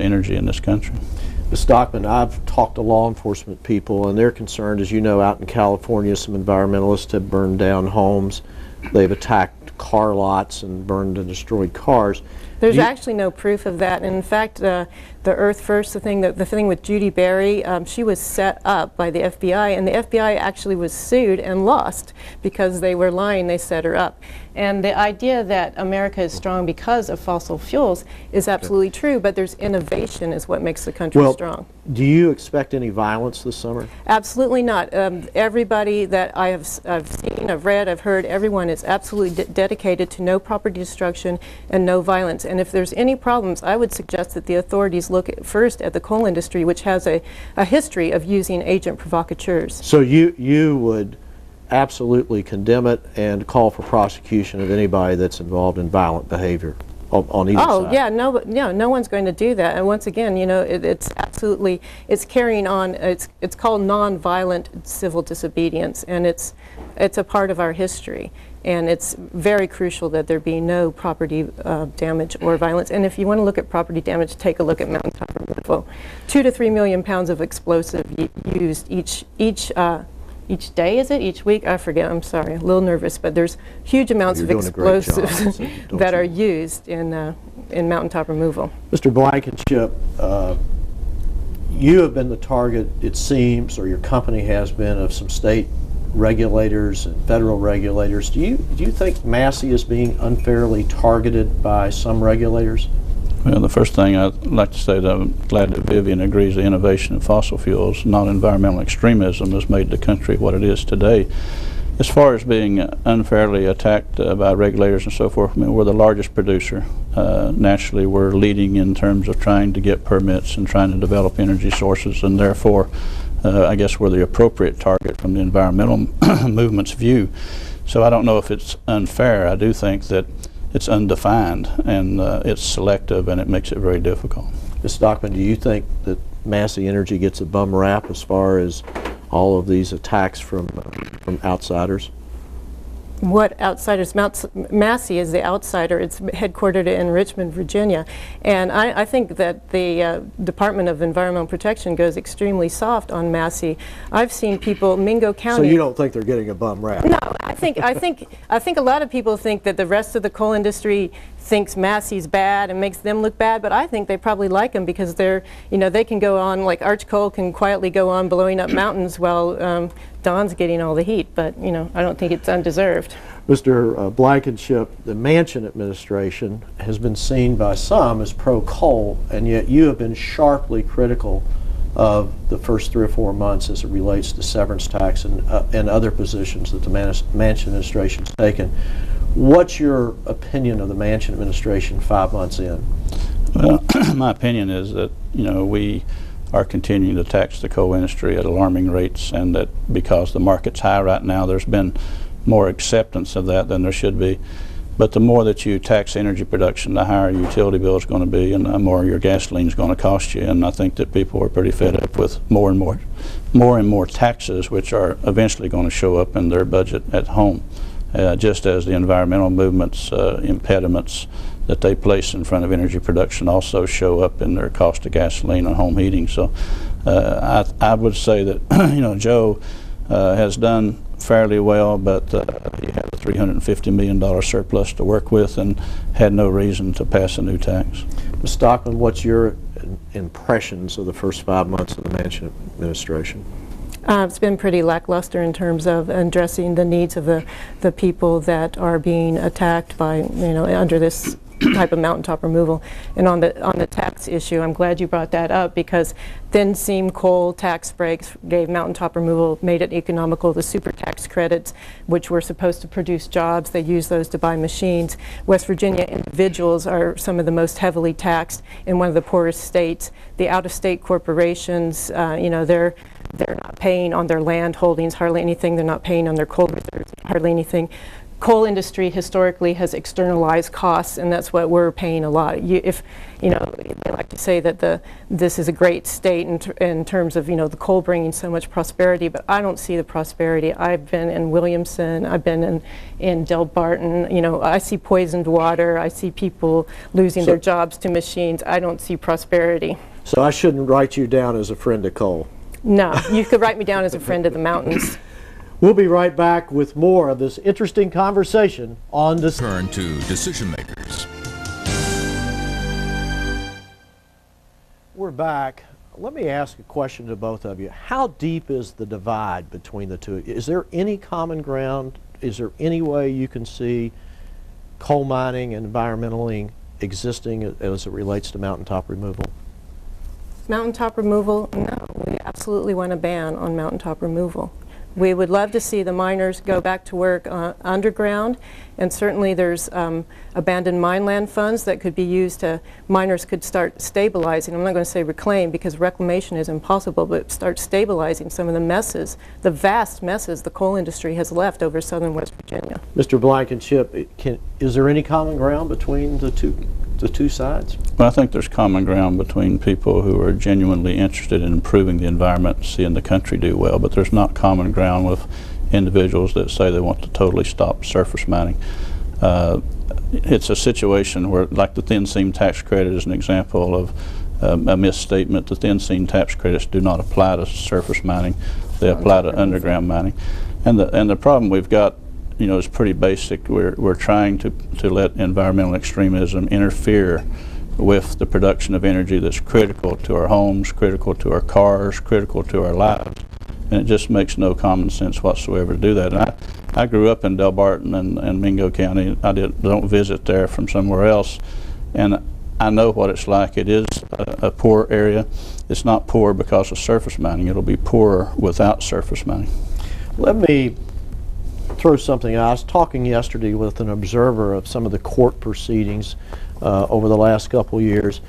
energy in this country. Ms. Stockman, I've talked to law enforcement people, and they're concerned, as you know, out in California, some environmentalists have burned down homes. They've attacked car lots and burned and destroyed cars. There's actually no proof of that. And in fact, the Earth First, the thing with Judy Berry, she was set up by the FBI, and the FBI actually was sued and lost because they were lying. They set her up. And the idea that America is strong because of fossil fuels is absolutely true, but there's innovation is what makes the country strong. Do you expect any violence this summer? Absolutely not. Everybody that I've seen, I've read, I've heard, everyone is absolutely dedicated to no property destruction and no violence. And if there's any problems, I would suggest that the authorities look first at the coal industry, which has a history of using agent provocateurs. So you would absolutely condemn it and call for prosecution of anybody that's involved in violent behavior on either side? Oh yeah, no one's going to do that. And once again, you know, it's absolutely, it's carrying on. It's called nonviolent civil disobedience, and it's a part of our history. And it's very crucial that there be no property damage or violence. And if you want to look at property damage, take a look at Mountaintop removal. 2 to 3 million pounds of explosive used each day, is it? Each week? I forget, I'm sorry, a little nervous, but there's huge amounts of explosives that are used in Mountaintop removal. Mr. Blankenship, you have been the target, it seems, or your company has been, of some state regulators and federal regulators. Do you think Massey is being unfairly targeted by some regulators? Well, the first thing I'd like to say that I'm glad that Vivian agrees the innovation in fossil fuels, not environmental extremism, has made the country what it is today. As far as being unfairly attacked by regulators and so forth, I mean, we're the largest producer. Naturally, we're leading in terms of trying to get permits and trying to develop energy sources, and therefore, I guess we're the appropriate target from the environmental movement's view. So I don't know if it's unfair. I do think that it's undefined and it's selective, and it makes it very difficult. Ms. Stockman, do you think that Massey Energy gets a bum rap as far as all of these attacks from outsiders? What outsiders? Massey is the outsider. It's headquartered in Richmond, Virginia. And I think that the Department of Environmental Protection goes extremely soft on Massey. I've seen people, Mingo County. So you don't think they're getting a bum rap? No, I think a lot of people think that the rest of the coal industry thinks Massey's bad and makes them look bad, but I think they probably like him because they're, you know, they can go on, like Arch Coal can quietly go on blowing up mountains while Don's getting all the heat, but, you know, I don't think it's undeserved. Mr. Blankenship, the Manchin administration has been seen by some as pro-coal, and yet you have been sharply critical of the first 3 or 4 months as it relates to severance tax and other positions that the Manchin administration has taken. What's your opinion of the Manchin administration 5 months in? Well, my opinion is that, you know, we are continuing to tax the coal industry at alarming rates, and that because the market's high right now, there's been more acceptance of that than there should be. But the more that you tax energy production, the higher your utility bill is going to be, and the more your gasoline is going to cost you. And I think that people are pretty fed up with more and more taxes, which are eventually going to show up in their budget at home, just as the environmental movement's impediments that they place in front of energy production also show up in their cost of gasoline and home heating. So I would say that you know, Joe has done fairly well, but he had a $350 million surplus to work with and had no reason to pass a new tax. Ms. Stockman, what's your impressions of the first 5 months of the Manchin administration? It's been pretty lackluster in terms of addressing the needs of the people that are being attacked by, you know, under this type of mountaintop removal. And on the tax issue, I'm glad you brought that up, because thin seam coal tax breaks gave mountaintop removal, made it economical. The super tax credits, which were supposed to produce jobs, they use those to buy machines. West Virginia individuals are some of the most heavily taxed in one of the poorest states. The out-of-state corporations, you know, they're not paying on their land holdings hardly anything. They're not paying on their coal reserves hardly anything. coal industry historically has externalized costs, and that's what we're paying a lot. If you know, they like to say that this is a great state in terms of, you know, the coal bringing so much prosperity, but I don't see the prosperity. I've been in Williamson, I've been in Del Barton. You know, I see poisoned water. I see people losing their jobs to machines. I don't see prosperity. So I shouldn't write you down as a friend of coal. No, you could write me down as a friend of the mountains. We'll be right back with more of this interesting conversation on this. Turn to decision makers. We're back. Let me ask a question to both of you. How deep is the divide between the two? Is there any common ground? Is there any way you can see coal mining and environmentally existing as it relates to mountaintop removal? Mountaintop removal? No, we absolutely want a ban on mountaintop removal. We would love to see the miners go back to work underground, and certainly there's abandoned mineland funds that could be used to, miners could start stabilizing. I'm not going to say reclaim because reclamation is impossible, but start stabilizing some of the messes, the vast messes the coal industry has left over southern West Virginia. Mr. Blankenship, is there any common ground between the two sides? Well, I think there's common ground between people who are genuinely interested in improving the environment and seeing the country do well, but there's not common ground with individuals that say they want to totally stop surface mining. It's a situation where, like the thin seam tax credit is an example of a misstatement. The thin seam tax credits do not apply to surface mining. They apply to underground mining. And the problem we've got, you know, is pretty basic. We're trying to let environmental extremism interfere with the production of energy that's critical to our homes, critical to our cars, critical to our lives. And it just makes no common sense whatsoever to do that. And I grew up in Del Barton and Mingo County. I don't visit there from somewhere else. And I know what it's like. It is a poor area. It's not poor because of surface mining. It'll be poorer without surface mining. Let me throw something out. I was talking yesterday with an observer of some of the court proceedings over the last couple years,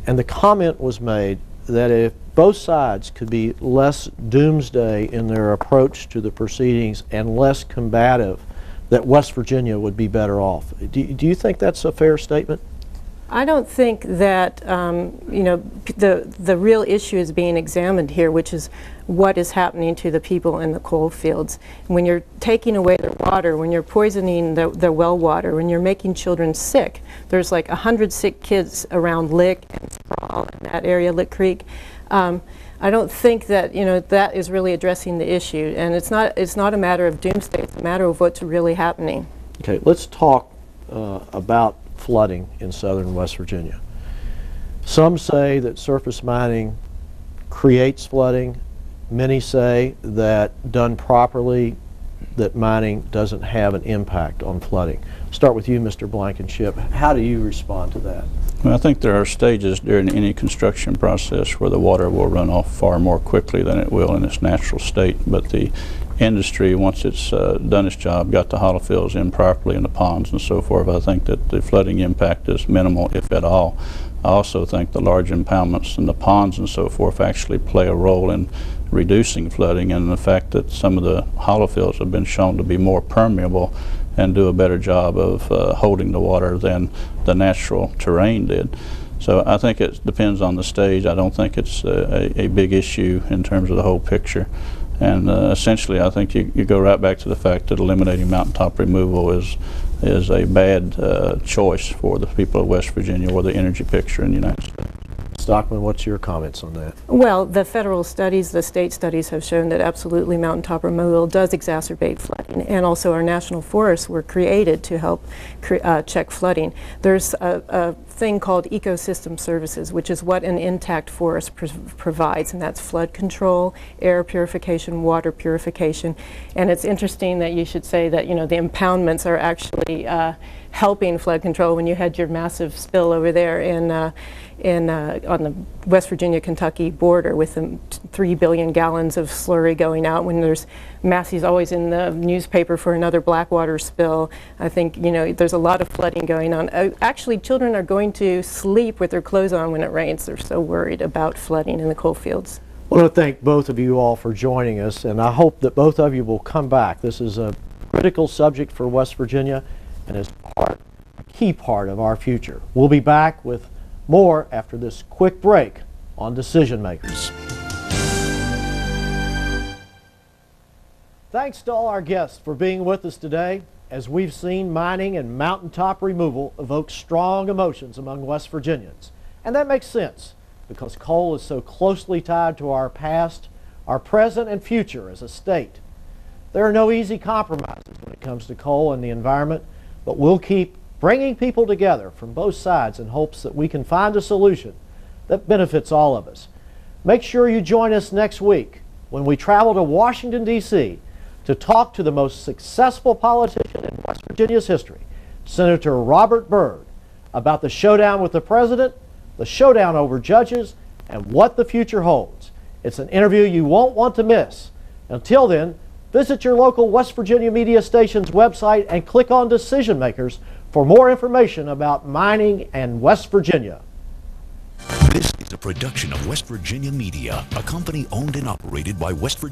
and the comment was made that if both sides could be less doomsday in their approach to the proceedings and less combative, that West Virginia would be better off. Do you think that's a fair statement? I don't think that you know, the real issue is being examined here, which is what is happening to the people in the coal fields. When you're taking away their water, when you're poisoning their well water, when you're making children sick, there's like 100 sick kids around Lick and Sprawl in that area, Lick Creek. I don't think that, you know, that is really addressing the issue, and it's not a matter of doomsday. It's a matter of what's really happening. Okay, let's talk about flooding in southern West Virginia. Some say that surface mining creates flooding. Many say that done properly, that mining doesn't have an impact on flooding. Start with you, Mr. Blankenship. How do you respond to that? Well, I think there are stages during any construction process where the water will run off far more quickly than it will in its natural state. But the industry, once it's done its job, got the hollow fills in properly in the ponds and so forth, I think that the flooding impact is minimal, if at all. I also think the large impoundments in the ponds and so forth actually play a role in reducing flooding, and the fact that some of the hollow fills have been shown to be more permeable and do a better job of holding the water than the natural terrain did. So I think it depends on the stage. I don't think it's a big issue in terms of the whole picture. And essentially, I think you go right back to the fact that eliminating mountaintop removal is a bad choice for the people of West Virginia or the energy picture in the United States. Stockman, what's your comments on that? Well, the federal studies, the state studies have shown that absolutely mountaintop removal does exacerbate flooding, and also our national forests were created to help check flooding. There's a thing called ecosystem services, which is what an intact forest provides, and that's flood control, air purification, water purification. And it's interesting that you should say that, you know, the impoundments are actually helping flood control. When you had your massive spill over there on the West Virginia-Kentucky border with 3 billion gallons of slurry going out, when there's Massey's always in the newspaper for another Blackwater spill. I think, you know, there's a lot of flooding going on. Actually, children are going to sleep with their clothes on when it rains. They're so worried about flooding in the coal fields. I want to thank both of you all for joining us, and I hope that both of you will come back. This is a critical subject for West Virginia and is a key part of our future. We'll be back with more after this quick break on Decision Makers. Thanks to all our guests for being with us today. As we've seen, mining and mountaintop removal evoke strong emotions among West Virginians. And that makes sense because coal is so closely tied to our past, our present, and future as a state. There are no easy compromises when it comes to coal and the environment, but we'll keep bringing people together from both sides in hopes that we can find a solution that benefits all of us. Make sure you join us next week when we travel to Washington, D.C. to talk to the most successful politician in West Virginia's history, Senator Robert Byrd, about the showdown with the president, the showdown over judges, and what the future holds. It's an interview you won't want to miss. Until then, visit your local West Virginia media station's website and click on Decision Makers for more information about mining and West Virginia. This is a production of West Virginia Media, a company owned and operated by West Virginia.